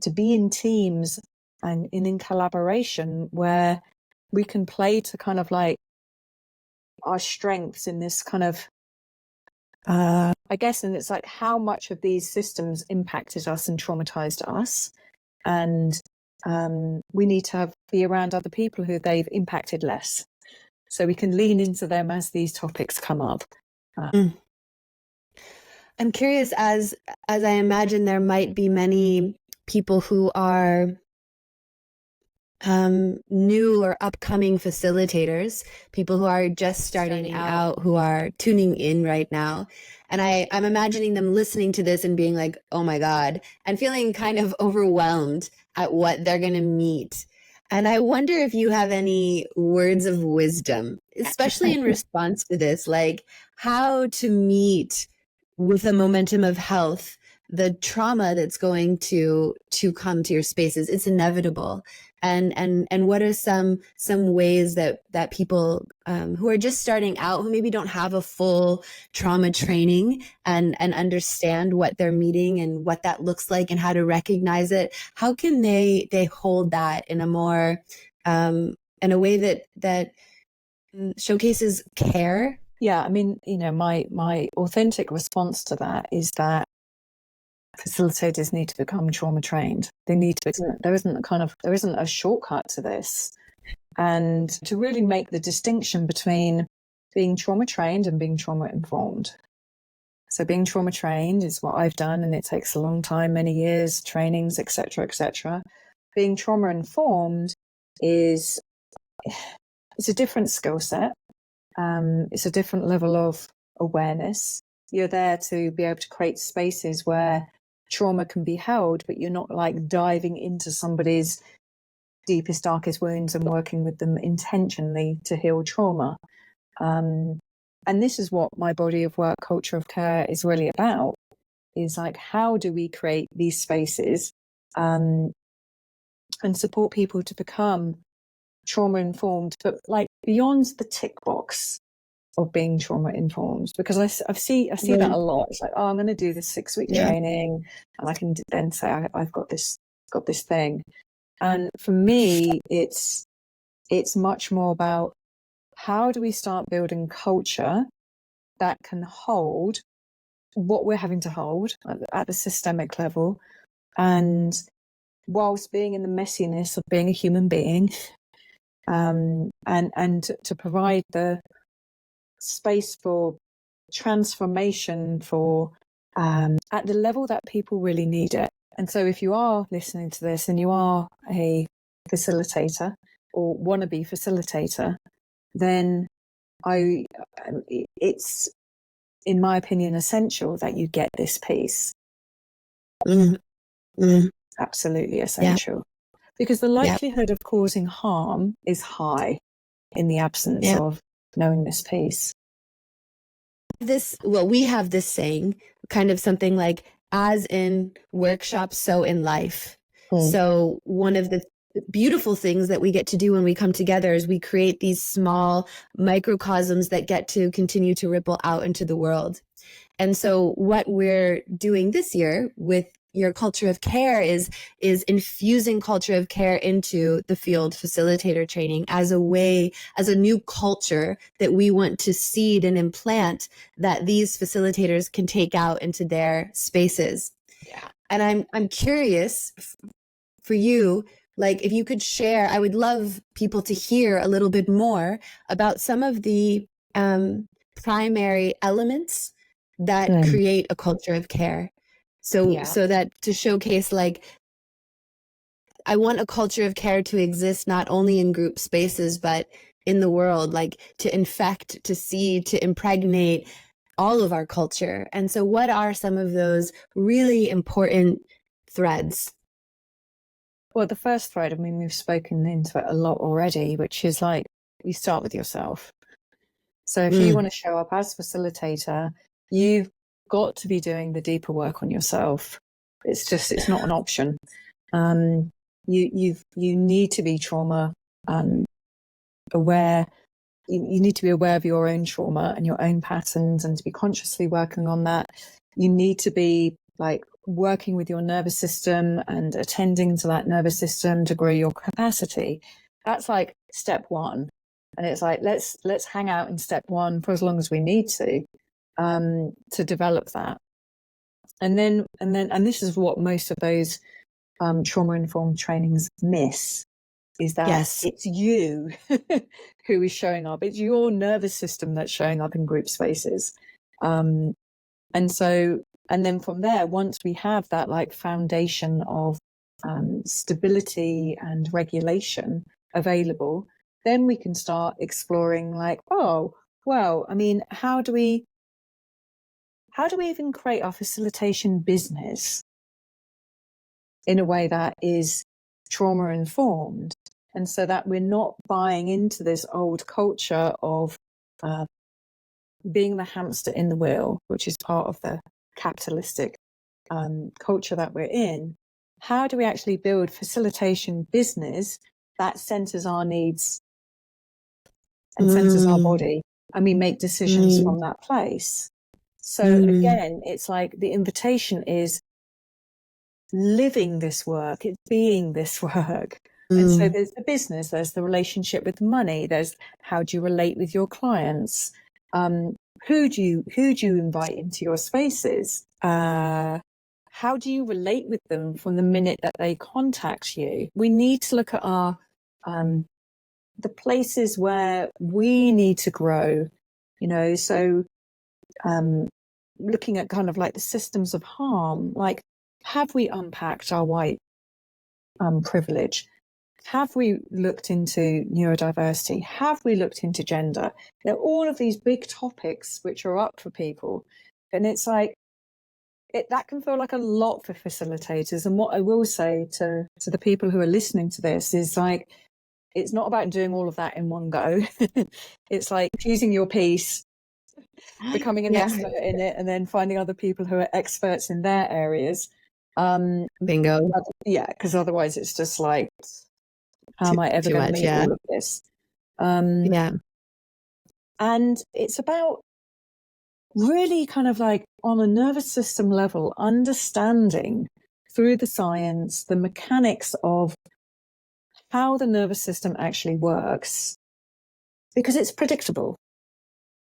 to be in teams and in collaboration where we can play to kind of like our strengths in this kind of I guess, and it's like how much of these systems impacted us and traumatized us, and we need to be around other people who they've impacted less, so we can lean into them as these topics come up. I'm curious, as I imagine there might be many people who are new or upcoming facilitators, people who are just starting out, who are tuning in right now. And I'm imagining them listening to this and being like, oh my God, and feeling kind of overwhelmed at what they're going to meet. And I wonder if you have any words of wisdom, especially in response to this, like how to meet with the momentum of health the trauma that's going to come to your spaces. It's inevitable. And what are some ways that people who are just starting out, who maybe don't have a full trauma training and understand what they're meeting and what that looks like and how to recognize it, how can they hold that in a more in a way that showcases care? Yeah, I mean, my authentic response to that is that facilitators need to become trauma trained. They need to. There isn't a shortcut to this, and to really make the distinction between being trauma trained and being trauma informed. So being trauma trained is what I've done, and it takes a long time, many years, trainings, etc., etc. Being trauma informed is it's a different skill set. It's a different level of awareness. You're there to be able to create spaces where trauma can be held, but you're not like diving into somebody's deepest, darkest wounds and working with them intentionally to heal trauma. And this is what my body of work, culture of care, is really about, is like, how do we create these spaces and support people to become trauma informed, but like beyond the tick box of being trauma informed, because I see that a lot. It's like, oh, I'm going to do this 6-week training, and I can then say I've got this thing. And for me, it's much more about, how do we start building culture that can hold what we're having to hold at the systemic level, and whilst being in the messiness of being a human being, and to provide the space for transformation for at the level that people really need it. And so if you are listening to this and you are a facilitator or wannabe facilitator, then it's, in my opinion, essential that you get this piece. Absolutely essential. Because the likelihood of causing harm is high in the absence of knowing this piece. We have this saying, kind of something like, as in workshops, so in life. So one of the beautiful things that we get to do when we come together is we create these small microcosms that get to continue to ripple out into the world. And so what we're doing this year with your culture of care is infusing culture of care into the field facilitator training as a new culture that we want to seed and implant, that these facilitators can take out into their spaces. And I'm curious for you, like, if you could share, I would love people to hear a little bit more about some of the primary elements that create a culture of care. So that to showcase, like, I want a culture of care to exist not only in group spaces, but in the world, like to infect, to seed, to impregnate all of our culture. And so what are some of those really important threads? Well, the first thread, I mean, we've spoken into it a lot already, which is like, you start with yourself. So if you want to show up as facilitator, you've got to be doing the deeper work on yourself. It's not an option. You need to be trauma aware. You need to be aware of your own trauma and your own patterns, and to be consciously working on that. You need to be like working with your nervous system and attending to that nervous system to grow your capacity. That's like step one. And it's like, let's hang out in step one for as long as we need to develop that. And this is what most of those trauma-informed trainings miss, is that it's you who is showing up. It's your nervous system that's showing up in group spaces. And then from there, once we have that like foundation of stability and regulation available, then we can start exploring like, oh, well, I mean, how do we even create our facilitation business in a way that is trauma informed? And so that we're not buying into this old culture of being the hamster in the wheel, which is part of the capitalistic culture that we're in. How do we actually build facilitation business that centers our needs and centers our body, and we make decisions from that place? So again, it's like the invitation is living this work, it's being this work. And so there's the business, there's the relationship with money, there's how do you relate with your clients, who do you invite into your spaces, how do you relate with them from the minute that they contact you? We need to look at our the places where we need to grow, you know. So looking at kind of like the systems of harm, like, have we unpacked our white privilege? Have we looked into neurodiversity? Have we looked into gender? There are all of these big topics which are up for people. And it's like, that can feel like a lot for facilitators. And what I will say to the people who are listening to this is like, it's not about doing all of that in one go. It's like choosing your piece, becoming an expert in it, and then finding other people who are experts in their areas. Bingo. Yeah, because otherwise it's just like, how am I ever going to meet all of this? And it's about really kind of like on a nervous system level, understanding through the science, the mechanics of how the nervous system actually works, because it's predictable.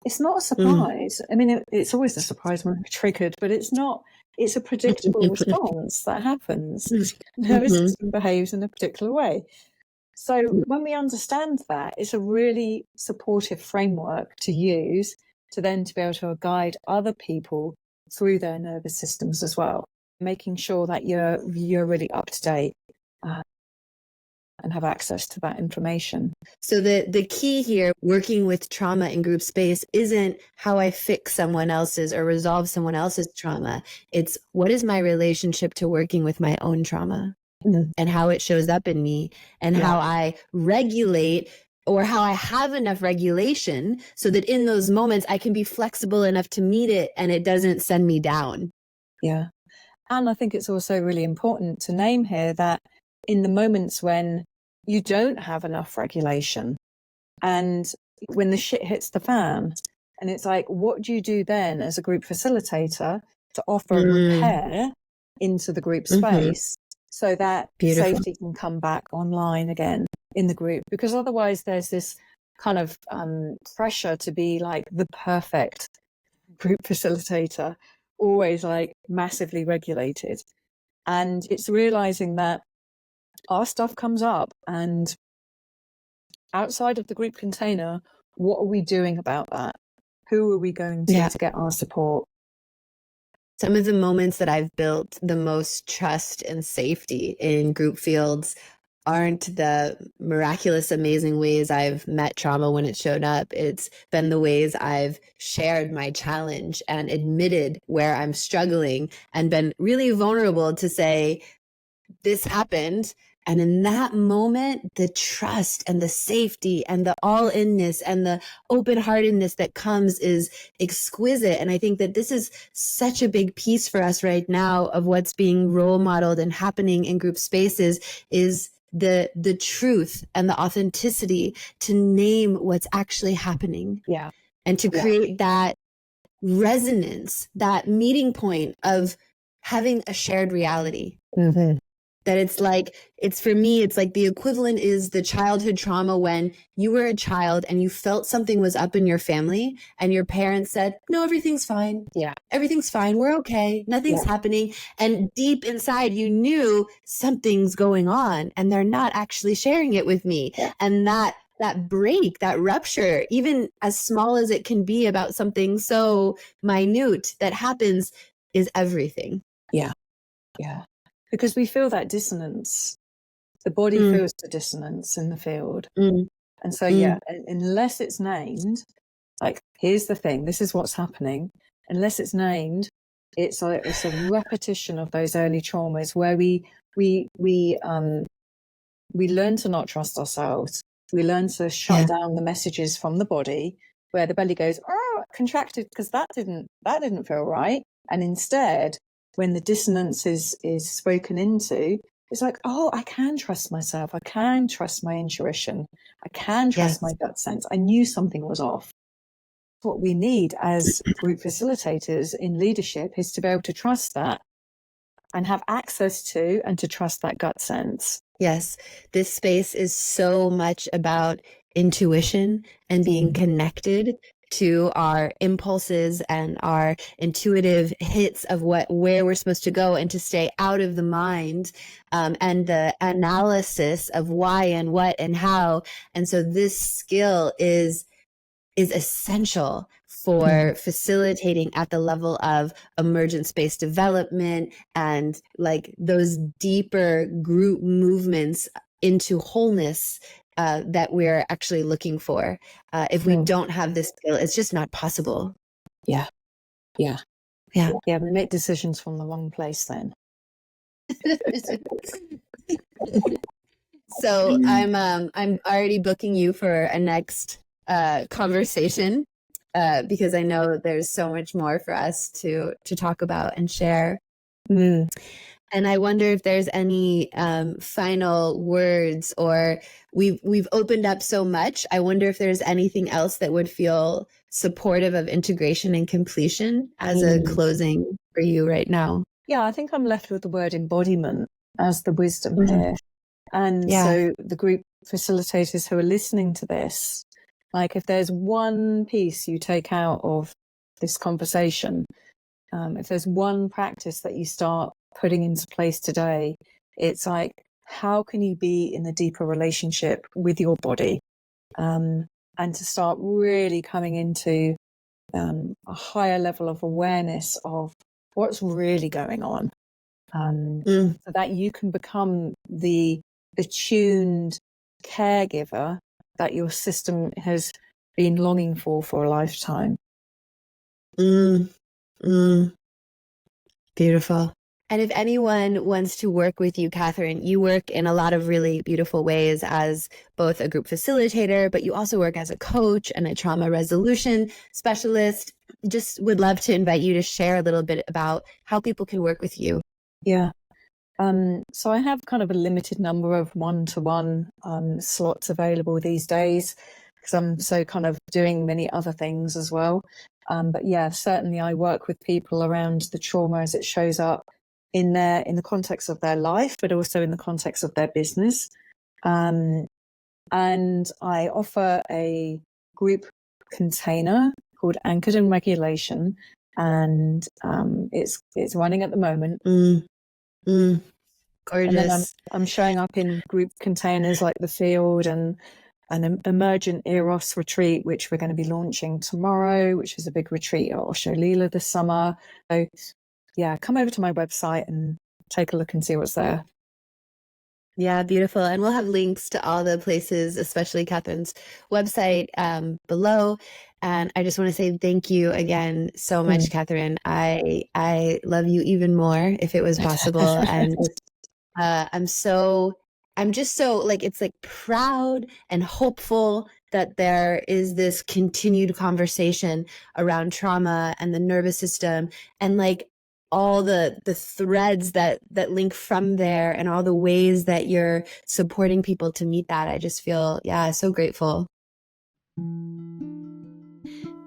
It's not a surprise. I mean, it's always a surprise when we're triggered, but it's not. It's a predictable response that happens. The nervous system behaves in a particular way. So when we understand that, it's a really supportive framework to use to then to be able to guide other people through their nervous systems as well, making sure that you're really up to date and have access to that information. So the key here, working with trauma in group space, isn't how I fix someone else's or resolve someone else's trauma. It's what is my relationship to working with my own trauma and how it shows up in me, and how I regulate, or how I have enough regulation so that in those moments I can be flexible enough to meet it and it doesn't send me down. Yeah. And I think it's also really important to name here that in the moments when you don't have enough regulation and when the shit hits the fan, and it's like, what do you do then as a group facilitator to offer repair into the group space so that safety can come back online again in the group? Because otherwise there's this kind of pressure to be like the perfect group facilitator, always like massively regulated. And it's realizing that our stuff comes up, and outside of the group container, what are we doing about that? Who are we going to get our support? Some of the moments that I've built the most trust and safety in group fields aren't the miraculous, amazing ways I've met trauma when it showed up. It's been the ways I've shared my challenge and admitted where I'm struggling and been really vulnerable to say, this happened. And in that moment, the trust and the safety and the all-inness and the open-heartedness that comes is exquisite. And I think that this is such a big piece for us right now of what's being role modeled and happening in group spaces is the truth and the authenticity to name what's actually happening. Yeah. And to create that resonance, that meeting point of having a shared reality. That it's for me, it's like the equivalent is the childhood trauma when you were a child and you felt something was up in your family and your parents said, no, everything's fine. Yeah. Everything's fine. We're okay. Nothing's happening. And deep inside you knew something's going on and they're not actually sharing it with me. Yeah. And that break, that rupture, even as small as it can be about something so minute that happens, is everything. Yeah. Yeah. because we feel that dissonance. The body feels the dissonance in the field. And so, unless it's named, like, here's the thing, this is what's happening. Unless it's named, it's a repetition of those early traumas where we learn to not trust ourselves. We learn to shut down the messages from the body, where the belly goes, oh, contracted, because that didn't feel right. And instead, when the dissonance is spoken into, it's like, oh, I can trust myself. I can trust my intuition. I can trust my gut sense. I knew something was off. What we need as group facilitators in leadership is to be able to trust that and have access to and to trust that gut sense. Yes, this space is so much about intuition and being connected to our impulses and our intuitive hits of where we're supposed to go, and to stay out of the mind and the analysis of why and what and how. And so this skill is essential for facilitating at the level of emergence-based development and like those deeper group movements into wholeness that we're actually looking for. If we don't have this skill, it's just not possible. Yeah. We make decisions from the wrong place then. So I'm already booking you for a next conversation because I know there's so much more for us to talk about and share. And I wonder if there's any final words, or we've opened up so much. I wonder if there's anything else that would feel supportive of integration and completion as a closing for you right now. Yeah, I think I'm left with the word embodiment as the wisdom here. And so the group facilitators who are listening to this, like, if there's one piece you take out of this conversation, if there's one practice that you start putting into place today, it's like, how can you be in a deeper relationship with your body, and to start really coming into a higher level of awareness of what's really going on, so that you can become the attuned caregiver that your system has been longing for a lifetime. Beautiful. And if anyone wants to work with you, Catherine, you work in a lot of really beautiful ways as both a group facilitator, but you also work as a coach and a trauma resolution specialist. Just would love to invite you to share a little bit about how people can work with you. Yeah. So I have kind of a limited number of one-to-one slots available these days, because I'm so kind of doing many other things as well. But yeah, certainly I work with people around the trauma as it shows up in the context of their life, but also in the context of their business. And I offer a group container called Anchored in Regulation, and it's running at the moment. Gorgeous. And then I'm showing up in group containers like the Field and an Emergent Eros retreat, which we're going to be launching tomorrow, which is a big retreat at Osho Lila this summer. So yeah, come over to my website and take a look and see what's there. Yeah, beautiful. And we'll have links to all the places, especially Catherine's website below. And I just want to say thank you again so much, Catherine. I love you even more if it was possible. And I'm just so like, it's like proud and hopeful that there is this continued conversation around trauma and the nervous system, and like all the threads that link from there, and all the ways that you're supporting people to meet that. I just feel, so grateful.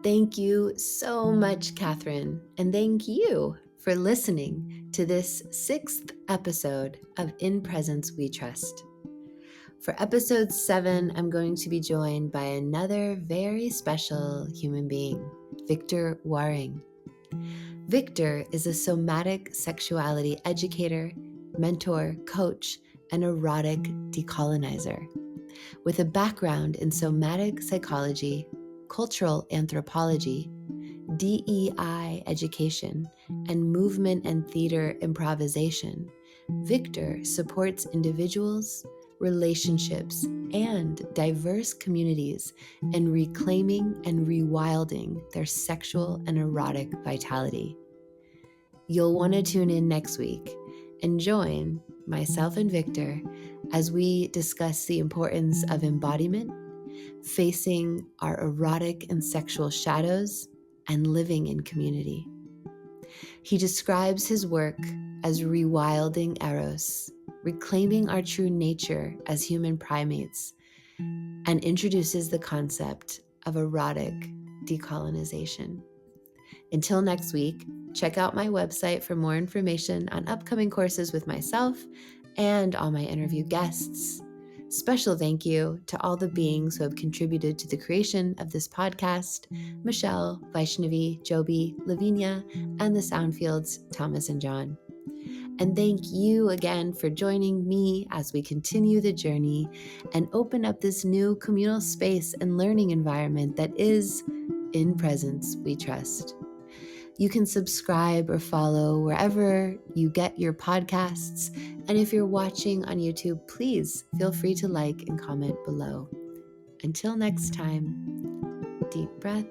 Thank you so much, Catherine. And thank you for listening to this 6th episode of In Presence We Trust. For episode 7, I'm going to be joined by another very special human being, Victor Waring. Victor is a somatic sexuality educator, mentor, coach, and erotic decolonizer. With a background in somatic psychology, cultural anthropology, DEI education, and movement and theater improvisation, Victor supports individuals, relationships, and diverse communities in reclaiming and rewilding their sexual and erotic vitality. You'll want to tune in next week and join myself and Victor as we discuss the importance of embodiment, facing our erotic and sexual shadows, and living in community. He describes his work as rewilding eros, reclaiming our true nature as human primates, and introduces the concept of erotic decolonization. Until next week, check out my website for more information on upcoming courses with myself and all my interview guests. Special thank you to all the beings who have contributed to the creation of this podcast: Michelle, Vaishnavi, Joby, Lavinia, and the Soundfields, Thomas and John. And thank you again for joining me as we continue the journey and open up this new communal space and learning environment that is In Presence We Trust. You can subscribe or follow wherever you get your podcasts. And if you're watching on YouTube, please feel free to like and comment below. Until next time, deep breath.